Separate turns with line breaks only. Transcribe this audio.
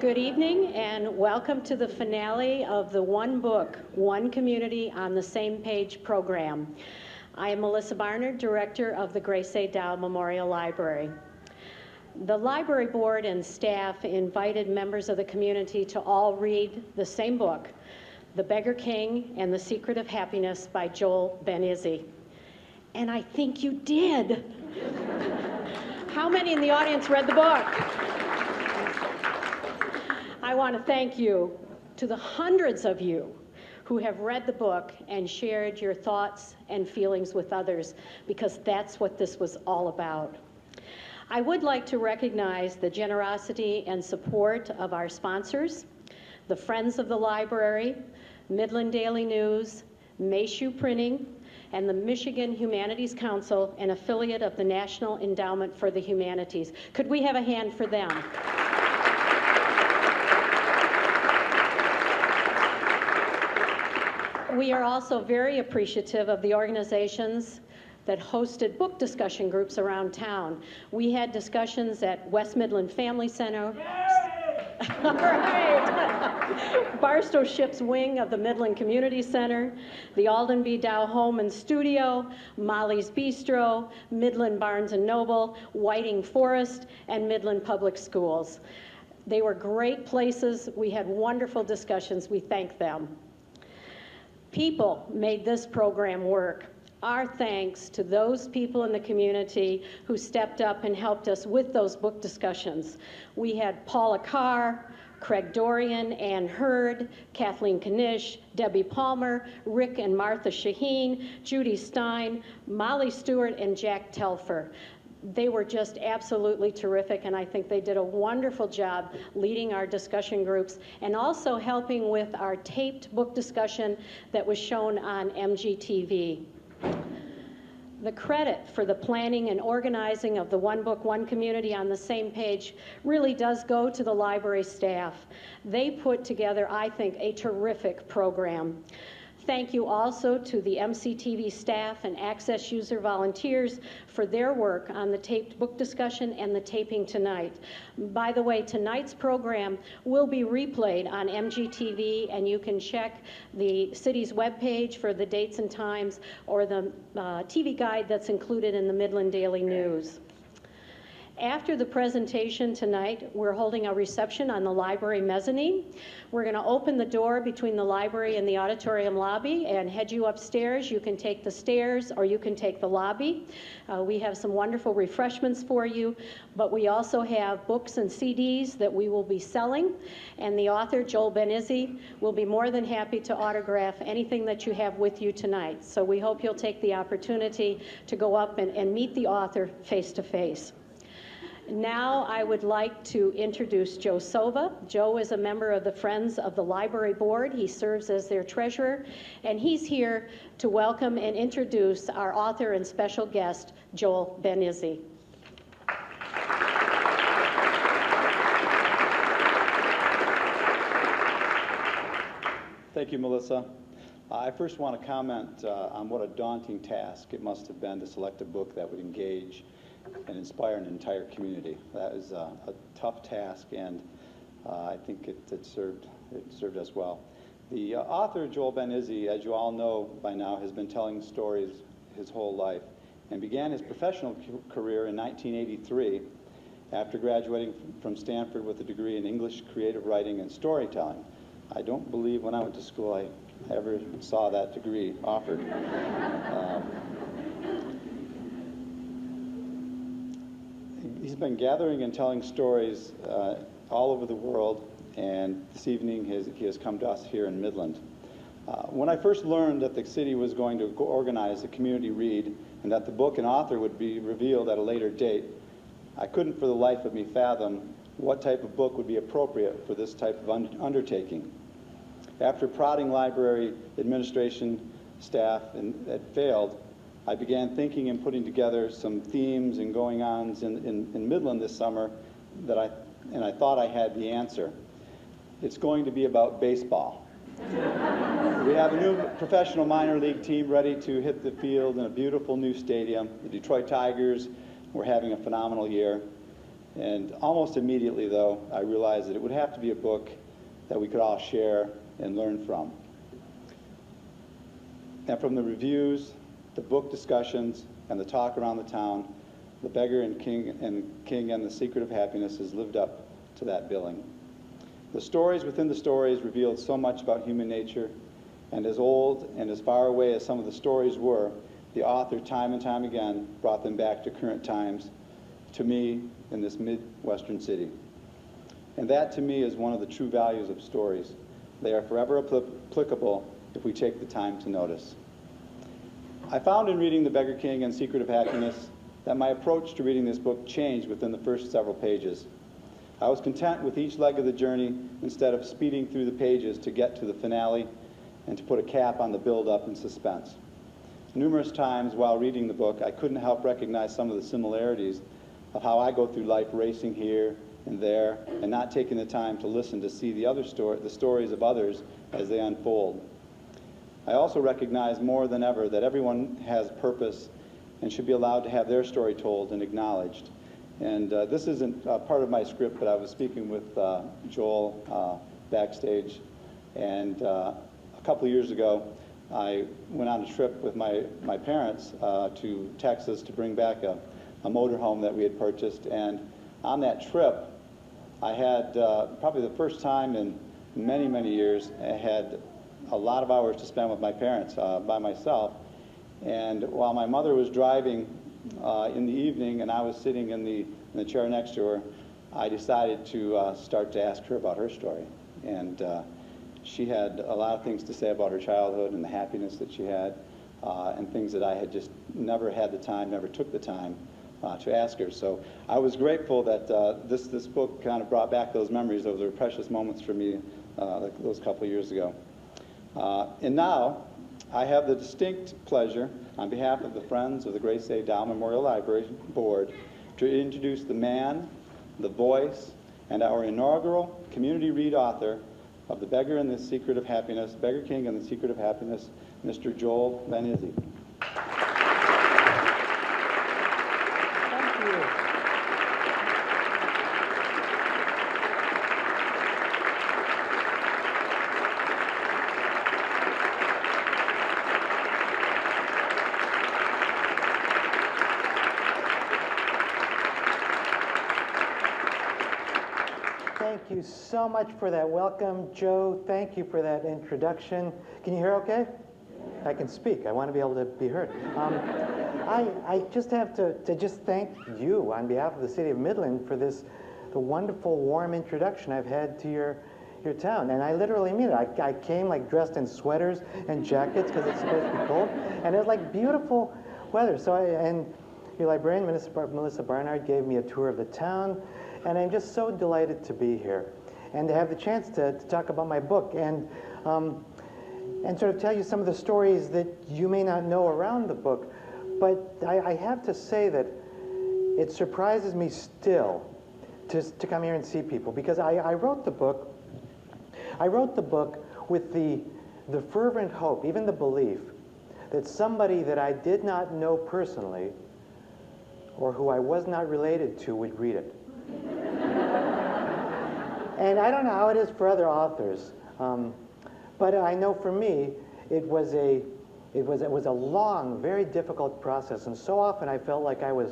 Good evening and welcome to the finale of the One Book, One Community on the Same Page program. I am Melissa Barnard, Director of the Grace A. Dow Memorial Library. The library board and staff invited members of the community to all read the same book, The Beggar King and the Secret of Happiness by Joel Ben Izzy. And I think you did. How many in the audience read the book? I want to thank you to the hundreds of you who have read the book and shared your thoughts and feelings with others, because that's what this was all about. I would like to recognize the generosity and support of our sponsors, the Friends of the Library, Midland Daily News, Mayshoe Printing, and the Michigan Humanities Council, an affiliate of the National Endowment for the Humanities. Could we have a hand for them? We are also very appreciative of the organizations that hosted book discussion groups around town. We had discussions at West Midland Family Center. All right. Barstow Ship's wing of the Midland Community Center, the Alden B. Dow Home and Studio, Molly's Bistro, Midland Barnes and Noble, Whiting Forest, and Midland Public Schools. They were great places. We had wonderful discussions. We thank them. People made this program work. Our thanks to those people in the community who stepped up and helped us with those book discussions. We had Paula Carr, Craig Dorian, Ann Hurd, Kathleen Knish, Debbie Palmer, Rick and Martha Shaheen, Judy Stein, Molly Stewart, and Jack Telfer. They were just absolutely terrific, and I think they did a wonderful job leading our discussion groups and also helping with our taped book discussion that was shown on MGTV. The credit for the planning and organizing of the One Book, One Community on the Same Page really does go to the library staff. They put together, I think, a terrific program. Thank you also to the MCTV staff and Access user volunteers for their work on the taped book discussion and the taping tonight. By the way, tonight's program will be replayed on MGTV, and you can check the city's webpage for the dates and times or the TV guide that's included in the Midland Daily News. After the presentation tonight, we're holding a reception on the library mezzanine. We're going to open the door between the library and the auditorium lobby and head you upstairs. You can take the stairs or you can take the lobby. We have some wonderful refreshments for you, but we also have books and CDs that we will be selling, and the author, Joel Ben Izzy, will be more than happy to autograph anything that you have with you tonight. So we hope you'll take the opportunity to go up and meet the author face to face. Now I would like to introduce Joe Sova. Joe is a member of the Friends of the Library Board. He serves as their treasurer, and he's here to welcome and introduce our author and special guest, Joel Ben Izzy.
Thank you, Melissa. I first want to comment on what a daunting task it must have been to select a book that would engage and inspire an entire community. That is a tough task, and I think it served us well. The author, Joel Ben Izzy, as you all know by now, has been telling stories his whole life and began his professional career in 1983 after graduating from Stanford with a degree in English creative writing and storytelling. I don't believe when I went to school I ever saw that degree offered. He's been gathering and telling stories all over the world, and this evening he has come to us here in Midland. When I first learned that the city was going to organize a community read and that the book and author would be revealed at a later date, I couldn't for the life of me fathom what type of book would be appropriate for this type of undertaking. After prodding library administration staff and it failed, I began thinking and putting together some themes and going-ons in Midland this summer and I thought I had the answer. It's going to be about baseball. We have a new professional minor league team ready to hit the field in a beautiful new stadium. The Detroit Tigers were having a phenomenal year. And almost immediately, though, I realized that it would have to be a book that we could all share and learn from. And from the reviews, the book discussions, and the talk around the town, The Beggar and King and the Secret of Happiness has lived up to that billing. The stories within the stories revealed so much about human nature, and as old and as far away as some of the stories were, the author time and time again brought them back to current times, to me, in this Midwestern city. And that, to me, is one of the true values of stories. They are forever applicable if we take the time to notice. I found in reading The Beggar King and Secret of Happiness that my approach to reading this book changed within the first several pages. I was content with each leg of the journey instead of speeding through the pages to get to the finale and to put a cap on the build-up and suspense. Numerous times while reading the book, I couldn't help recognize some of the similarities of how I go through life racing here and there and not taking the time to listen to see the stories of others as they unfold. I also recognize more than ever that everyone has purpose and should be allowed to have their story told and acknowledged. And this isn't part of my script, but I was speaking with Joel backstage, and a couple of years ago, I went on a trip with my parents to Texas to bring back a motorhome that we had purchased. And on that trip, I had probably the first time in many, many years, I had a lot of hours to spend with my parents by myself. And while my mother was driving in the evening and I was sitting in the chair next to her, I decided to start to ask her about her story. And she had a lot of things to say about her childhood and the happiness that she had, and things that I had just never had the time, never took the time to ask her. So I was grateful that this book kind of brought back those memories. Those were precious moments for me those couple of years ago. And now I have the distinct pleasure, on behalf of the Friends of the Grace A. Dow Memorial Library Board, to introduce the man, the voice, and our inaugural community read author of The Beggar and the Secret of Happiness, Beggar King and the Secret of Happiness, Mr. Joel Van Izzy.
Thank you. Thank you so much for that welcome, Joe. Thank you for that introduction. Can you hear okay? I can speak. I want to be able to be heard. I just have to just thank you on behalf of the city of Midland for the wonderful, warm introduction I've had to your town. And I literally mean it. I came like dressed in sweaters and jackets because it's supposed to be cold. And it was like beautiful weather. And your librarian, Melissa Barnard, gave me a tour of the town. And I'm just so delighted to be here and to have the chance to talk about my book and sort of tell you some of the stories that you may not know around the book. But I have to say that it surprises me still to come here and see people, because I wrote the book with the fervent hope, even the belief, that somebody that I did not know personally or who I was not related to would read it. And I don't know how it is for other authors, but I know for me it was a long, very difficult process, and so often I felt like I was